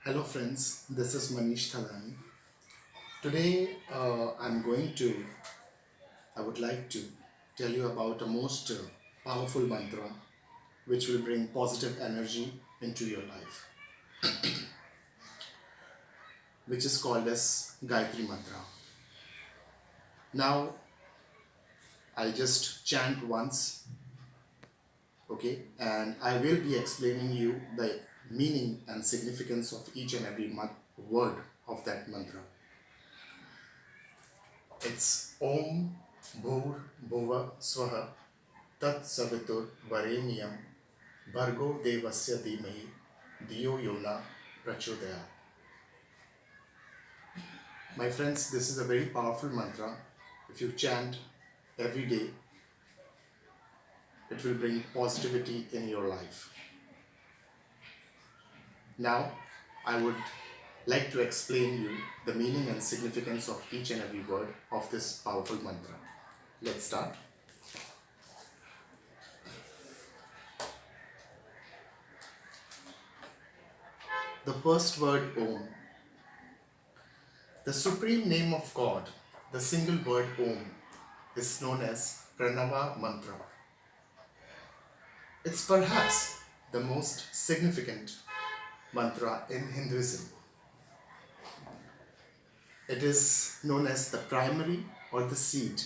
Hello friends, this is Manish Thadani. Today I would like to tell you about a most powerful mantra which will bring positive energy into your life, which is called as Gayatri mantra. Now I'll just chant once, okay, and I will be explaining you the meaning and significance of each and every word of that mantra. It's Om Bhur Bhuva Swaha Tat Savitur Varenyam Bhargo Devasya Dhimahi Dhiyo Yona Prachodaya. My friends, this is a very powerful mantra. If you chant every day, it will bring positivity in your life. Now, I would like to explain you the meaning and significance of each and every word of this powerful mantra. Let's start. The first word Om. The supreme name of God, the single word Om, is known as Pranava Mantra. It's perhaps the most significant mantra in Hinduism. It is known as the primary or the seed.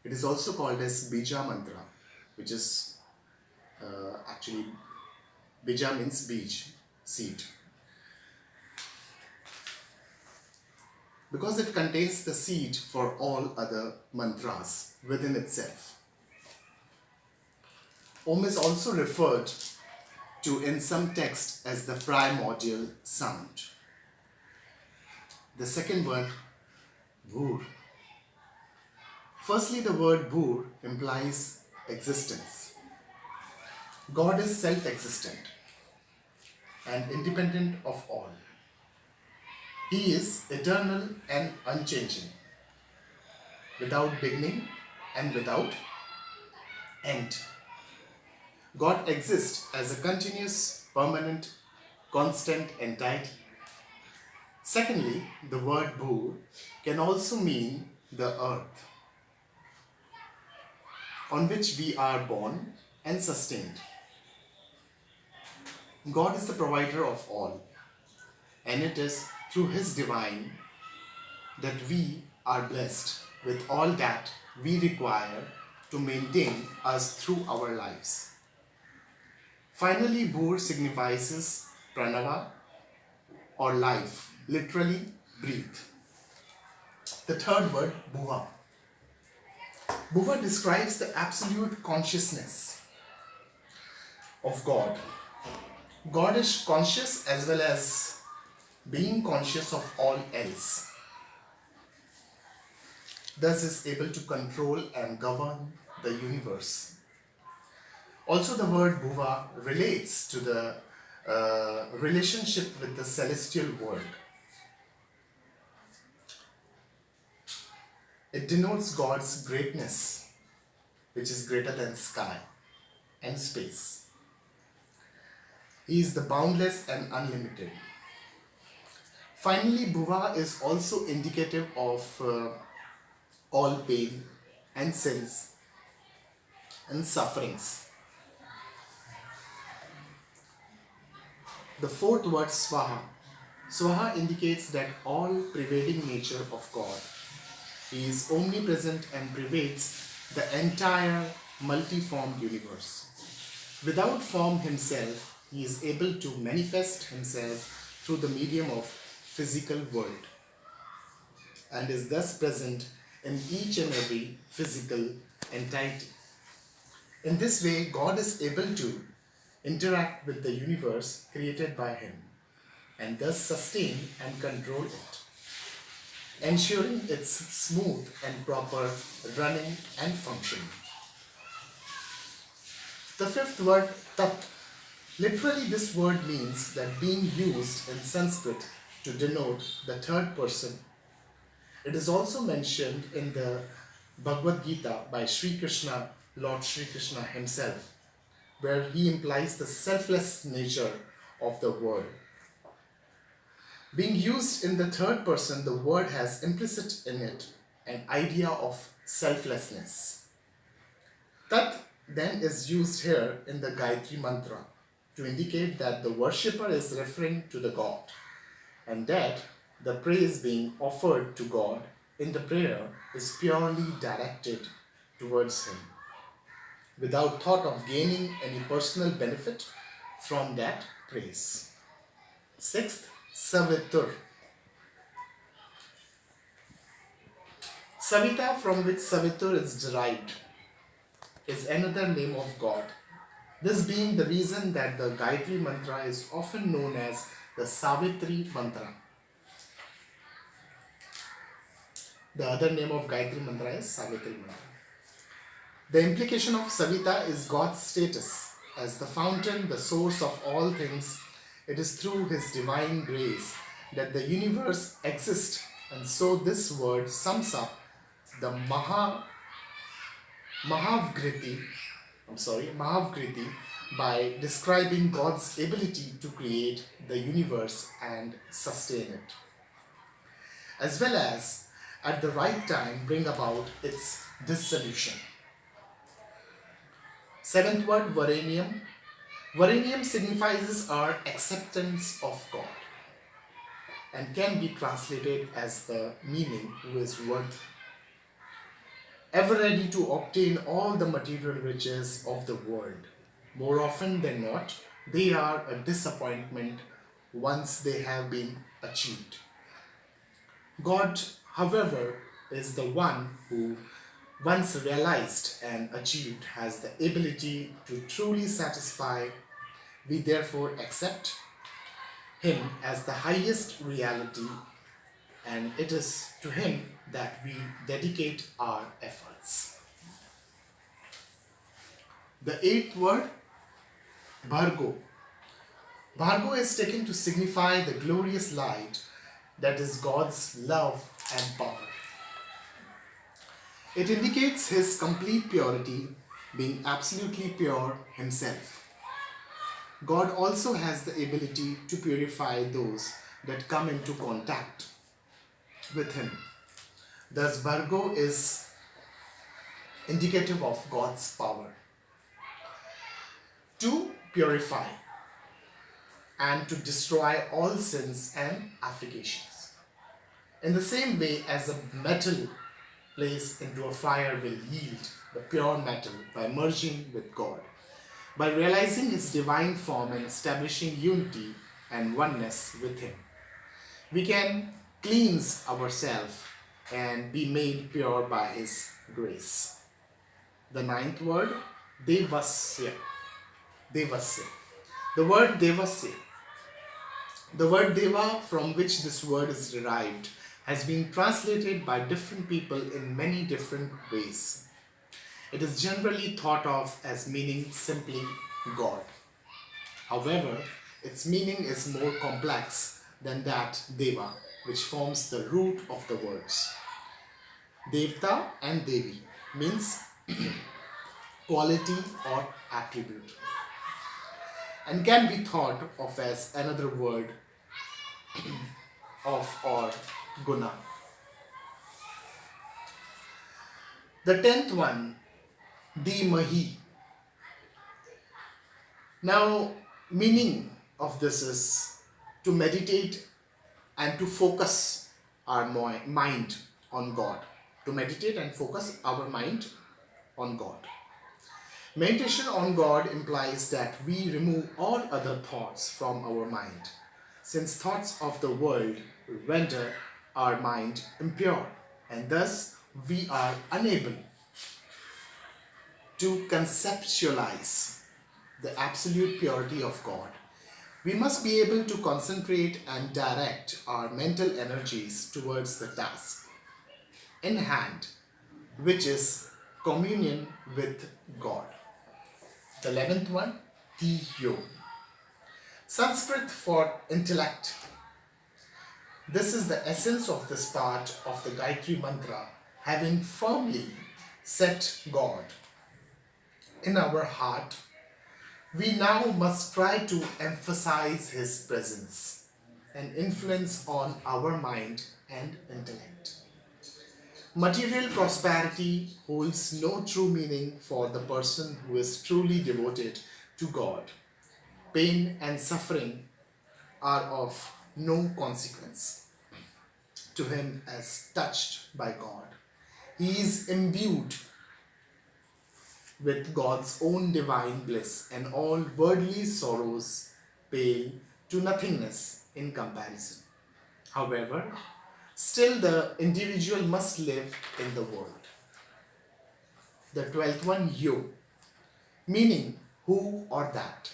It is also called as Bija Mantra, which is actually Bija means bij, seed. Because it contains the seed for all other mantras within itself. Om is also referred to in some texts as the primordial sound. The second word, Bhur. Firstly, the word Bhur implies existence. God is self-existent and independent of all. He is eternal and unchanging, without beginning and without end. God exists as a continuous, permanent, constant entity. Secondly, the word Bhur can also mean the earth, on which we are born and sustained. God is the provider of all, and it is through His divine that we are blessed with all that we require to maintain us through our lives. Finally, Bhur signifies pranava or life, literally breathe. The third word, Bhuva. Bhuva describes the absolute consciousness of God. God is conscious as well as being conscious of all else. Thus is able to control and govern the universe. Also, the word Bhuva relates to the relationship with the celestial world. It denotes God's greatness, which is greater than sky and space. He is the boundless and unlimited. Finally, Bhuva is also indicative of all pain and sins and sufferings. The fourth word, Swaha. Swaha indicates that all pervading nature of God. He is omnipresent and pervades the entire multiform universe. Without form himself, he is able to manifest himself through the medium of physical world and is thus present in each and every physical entity. In this way, God is able to interact with the universe created by him and thus sustain and control it, ensuring its smooth and proper running and functioning. The fifth word, Tat. Literally, this word means that being used in Sanskrit to denote the third person. It is also mentioned in the Bhagavad Gita by Sri Krishna, Lord Sri Krishna himself, where he implies the selfless nature of the world. Being used in the third person, the word has implicit in it an idea of selflessness. Tat then is used here in the Gayatri Mantra to indicate that the worshipper is referring to the God and that the praise being offered to God in the prayer is purely directed towards Him without thought of gaining any personal benefit from that praise. Sixth, Savitur. Savita, from which Savitur is derived, is another name of God. This being the reason that the Gayatri Mantra is often known as the Savitri Mantra. The other name of Gayatri Mantra is Savitri Mantra. The implication of Savita is God's status as the fountain, the source of all things. It is through His divine grace that the universe exists, and so this word sums up the Mahavgriti by describing God's ability to create the universe and sustain it, as well as at the right time bring about its dissolution. Seventh word, Varanium. Varanium signifies our acceptance of God and can be translated as the meaning who is worthy, ever ready to obtain all the material riches of the world. More often than not, they are a disappointment once they have been achieved. God, however, is the one who, once realized and achieved, has the ability to truly satisfy. We therefore accept Him as the highest reality, and it is to Him that we dedicate our efforts. The eighth word, Bhargo. Bhargo is taken to signify the glorious light that is God's love and power. It indicates His complete purity, being absolutely pure Himself. God also has the ability to purify those that come into contact with Him. Thus, Bhargo is indicative of God's power to purify and to destroy all sins and afflications. In the same way as a metal placed into a fire will yield the pure metal by merging with God, by realizing His divine form and establishing unity and oneness with Him, we can cleanse ourselves and be made pure by His grace. The ninth word, Devasya. Devasya. The word Devasya, the word Deva, from which this word is derived, has been translated by different people in many different ways. It is generally thought of as meaning simply God. However, its meaning is more complex than that Deva, which forms the root of the words. Devta and Devi means quality or attribute, and can be thought of as another word of or guna. The 10th one, Dhimahi. Now, meaning of this is to meditate and to focus our mind on God. To meditate and focus our mind on God. Meditation on God implies that we remove all other thoughts from our mind, since thoughts of the world render our mind impure, and thus we are unable to conceptualize the absolute purity of God. We must be able to concentrate and direct our mental energies towards the task in hand, which is communion with God. The 11th one, Tiyo. Sanskrit for intellect. This is the essence of this part of the Gayatri Mantra, having firmly set God in our heart. We now must try to emphasize His presence and influence on our mind and intellect. Material prosperity holds no true meaning for the person who is truly devoted to God. Pain and suffering are of no consequence to him as touched by God. He is imbued with God's own divine bliss, and all worldly sorrows pale to nothingness in comparison. However, still the individual must live in the world. The 12th one, yo, meaning who or that.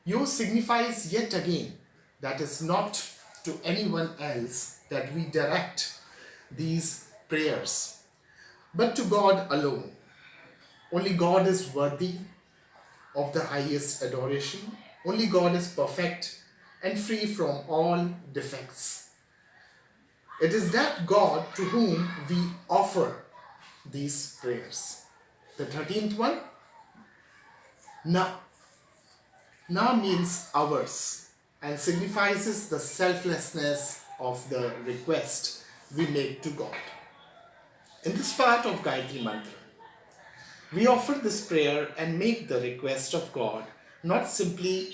Yo signifies yet again that is not to anyone else that we direct these prayers, but to God alone. Only God is worthy of the highest adoration. Only God is perfect and free from all defects. It is that God to whom we offer these prayers. The 13th one, na. Na means ours and signifies the selflessness of the request we make to God. In this part of Gayatri Mantra, we offer this prayer and make the request of God not simply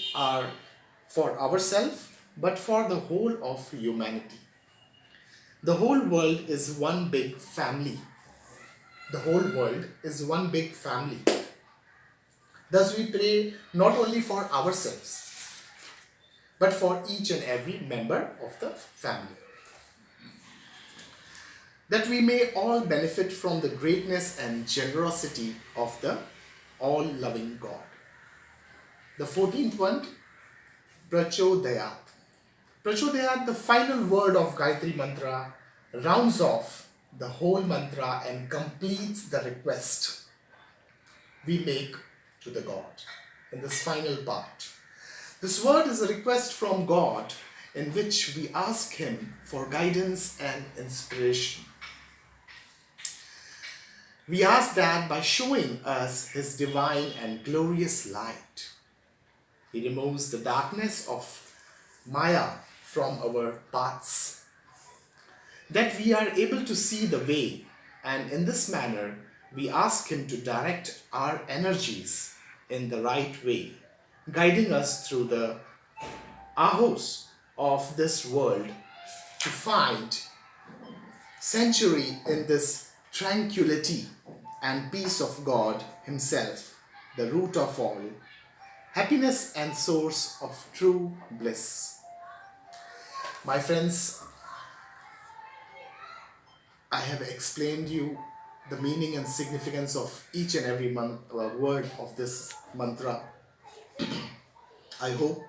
for ourselves but for the whole of humanity. The whole world is one big family. The whole world is one big family. Thus we pray not only for ourselves but for each and every member of the family, that we may all benefit from the greatness and generosity of the all-loving God. The 14th one, Prachodayat. Prachodayat, the final word of Gayatri Mantra, rounds off the whole mantra and completes the request we make to the God in this final part. This word is a request from God in which we ask Him for guidance and inspiration. We ask that by showing us His divine and glorious light, He removes the darkness of Maya from our paths, that we are able to see the way, and in this manner we ask Him to direct our energies in the right way, guiding us through the ahos of this world to find sanctuary in this tranquility and peace of God Himself, the root of all, happiness and source of true bliss. My friends, I have explained you the meaning and significance of each and every word of this mantra. I hope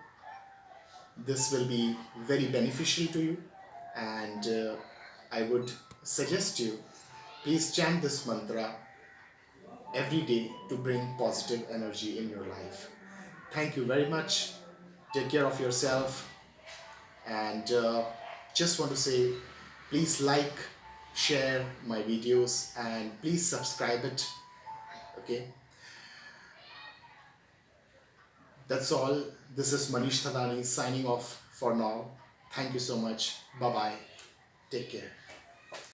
this will be very beneficial to you, and I would suggest you, please chant this mantra every day to bring positive energy in your life. Thank you very much. Take care of yourself, and just want to say, please like, share my videos, and please subscribe it. Okay, that's all. This is Manish Thadani signing off for now. Thank you so much. Bye bye. Take care.